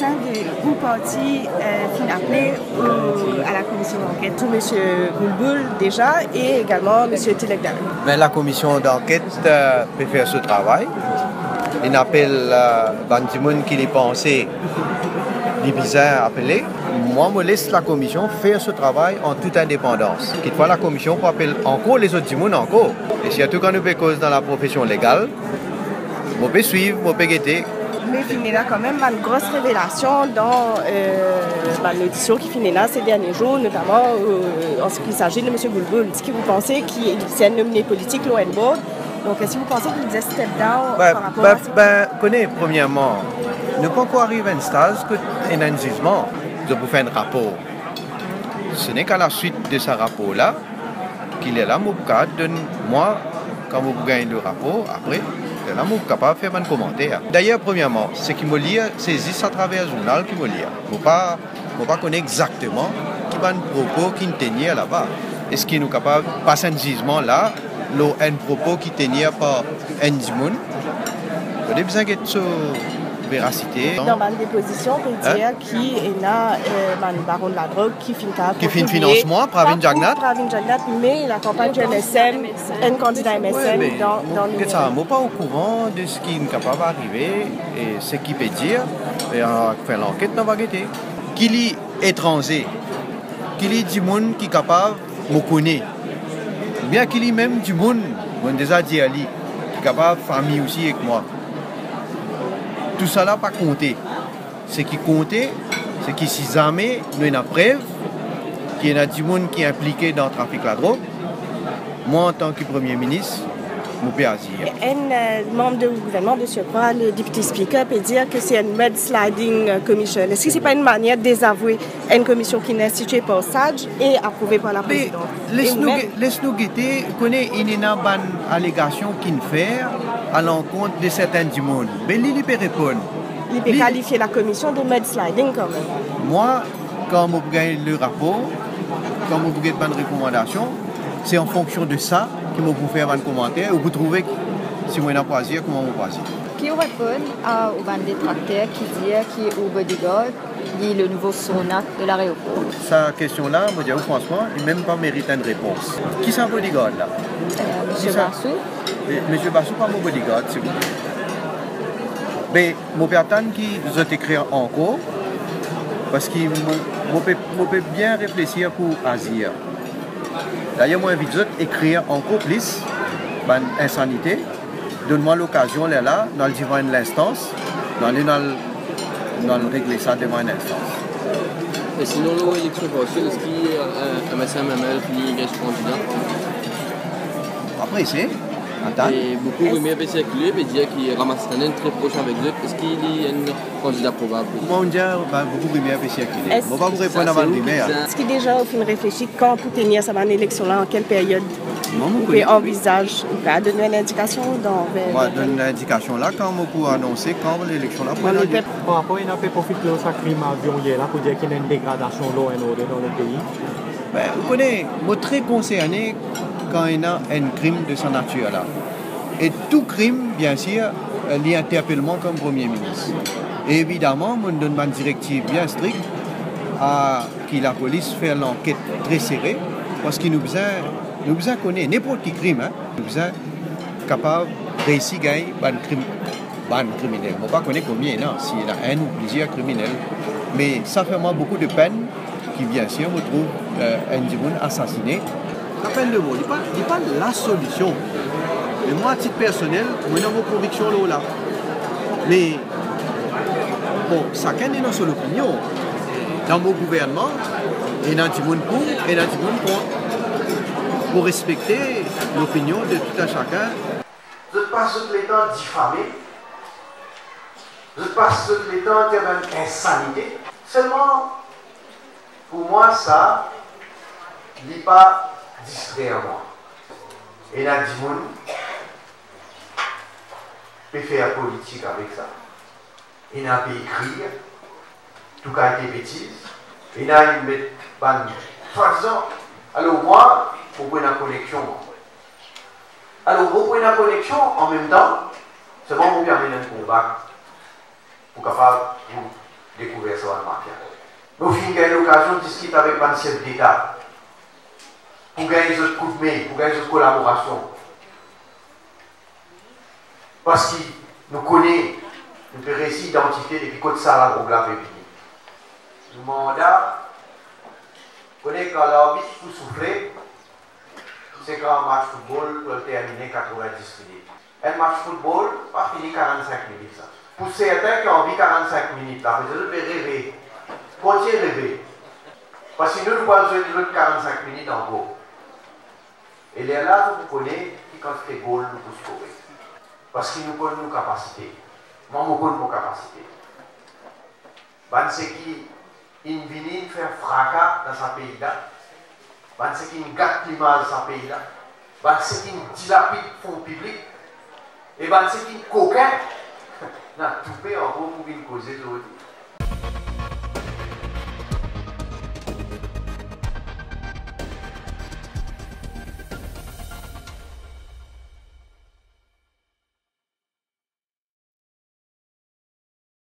sein de vous parti fin appelé à la commission d'enquête, tout M. Boulboul déjà et également M. Tilekdan. La commission d'enquête peut faire ce travail. Il appelle Bandimoun qui les pensait, les bizarres appelés. Moi, je laisse la commission faire ce travail en toute indépendance. Quelquefois, la commission peut appeler encore les autres Dimouns encore. Et surtout quand nous faisons cause dans la profession légale, on peut suivre, on peut guetter. Mais il y a quand même une grosse révélation dans l'audition qui finit là ces derniers jours, notamment en ce qui s'agit de M. Boulboul. Est-ce que vous pensez qu'il c'est un nominé politique, l'ON Board? Donc, est-ce que vous pensez qu'il disait step down par rapport à ça? Premièrement, nous ne pouvons pas arriver à un stade qu'il y a un jugement de vous faire un rapport. Ce n'est qu'à la suite de ce rapport-là qu'il est là, moi, quand vous gagnez le rapport, après, là, je suis capable de faire un commentaire. D'ailleurs, premièrement, ce qui me lit, c'est juste à travers le journal qui me lit. Je ne peux pas connaître exactement qui va un propos qui tenait là-bas. Est-ce qu'il est capable de passer un jugement là, un propos qui tenait par un Dimoun? On a besoin de véracité. Dans ma déposition, on peut dire qu'il y a un baron de la drogue qui finit financement, Pravin Jagnat, mais la campagne du MSN, un candidat MSN dans le... Je ne suis pas au courant de ce qui est capable d'arriver et ce qu'il peut dire. Et on fait l'enquête, on va guetter. Qu'il est étranger, qu'il est du monde qui est capable de me connaître. Bien qu'il est même du monde, on déjà dit à lui, qui est capable de famille aussi avec moi. Tout ça n'a pas compté. Ce qui comptait, c'est que si jamais nous avons une preuve qu'il y a du monde qui est impliqué dans le trafic de la drogue, moi en tant que Premier ministre, je peux agir. Un membre du gouvernement de surcroît, le député Speaker, peut dire que c'est une mudsliding commission. Est-ce que ce n'est pas une manière de désavouer une commission qui est instituée par SADJ et approuvée par la présidente? Laisse-nous guetter, il y a une allégation qui fait à l'encontre de certains du monde. Mais il peut répondre. Il peut qualifier la commission de mudsliding quand même. Moi, quand je gagne le rapport, quand je gagne une recommandation, c'est en fonction de ça que je peux faire un commentaire ou vous trouvez si vous n'avez pas agir, comment vous agir. Qui répond au band détracteur qui dit qu'il est bodyguard, il est le nouveau sonac de l'aéroport? Sa question-là, je dis franchement, il n'a même pas mérité une réponse. Qui est un bodyguard là? Monsieur Bassou. Monsieur Bassou, pas mon bodyguard, s'il vous plaît. Mais je peux attendre qu'il vous écrire encore, parce que je peux bien réfléchir pour agir. D'ailleurs, moi, j'invite écrire encore plus l'insanité. Donne-moi l'occasion, là, dans le devant de l'instance, dans le régler ça devant une instance. Et sinon, l'élection prochaine, est-ce qu'il y a un MSM-ML qui est candidat? Après, c'est. Et beaucoup aiment bien circuler et dire qu'il ramasse un très proche avec eux. Est-ce qu'il y a un candidat probable? Moi, on dit beaucoup aiment bien circuler. On va vous répondre avant le primaire. Est-ce qu'il déjà au fin réfléchi quand pour tenir cette élection-là, en quelle période? Vous envisage de donner une indication dans... Moi, donner une indication là quand on peut annoncer quand l'élection là pour aller. Par rapport à une profité de sa crime avion là pour dire qu'il y a une dégradation de l'eau dans le pays. Vous connaissez, je suis très concerné quand il y a un crime de sa nature là. Et tout crime, bien sûr, l'y interpelle moi comme Premier ministre. Et évidemment, je donne une directive bien stricte à que la police fasse l'enquête très serrée parce qu'il nous besoin connaître n'importe quel crime. Nous besoin capable de réussir à gagner un criminel. Je ne sais pas connaître combien, non, s'il y a un ou plusieurs criminels. Mais ça fait moi beaucoup de peine qui, bien sûr, me trouve un Dimoun assassiné. La peine de mort n'est pas la solution. Mais moi, à titre personnel, j'ai une conviction là. Mais, bon, chacun a dans son opinion. Dans mon gouvernement, il y a un Dimoun pour et un Dimoun contre. Pour respecter l'opinion de tout un chacun. Je passe tout le temps diffamé. Je passe tout le temps comme une insanité. Seulement, pour moi, ça n'est pas distrait à moi. Et la Dimoun peut faire politique avec ça. Il n'a pas écrire, tout cas été bêtise. Il n'a pas mettre soi-disant. Alors moi, vous prenez la connexion. Alors vous prenez la connexion en même temps, c'est bon, vous permettez un combat pour capable découvert ça en mafia. Nous avons eu l'occasion de discuter avec le chef d'État pour gagner ce coup de main, pour gagner cette collaboration. Parce que nous connaissons, nous pouvons réussir à identifier depuis que ça la groupe la fini. Le mandat, nous connaissons quand l'arbitre pour souffler, c'est quand un match football peut terminer 90 minutes. Un match football, pas fini 45 minutes. Ça. Pour certains qui ont envie 45 minutes, là, vous devez rêver. Continuez rêver. Parce que nous, nous avons besoin de 45 minutes en gros. Et là, vous connaissez qui quand fait goal, nous pouvons scorer. Parce que nous connaissons nos capacités. Moi, je connais nos capacités. C'est qui viennent faire fracas dans ce pays-là. C'est qui gâte l'image dans ce pays-là. C'est qui dilapide le fonds public. Et c'est qui coquin. Tout fait en gros pour une cause de l'autre.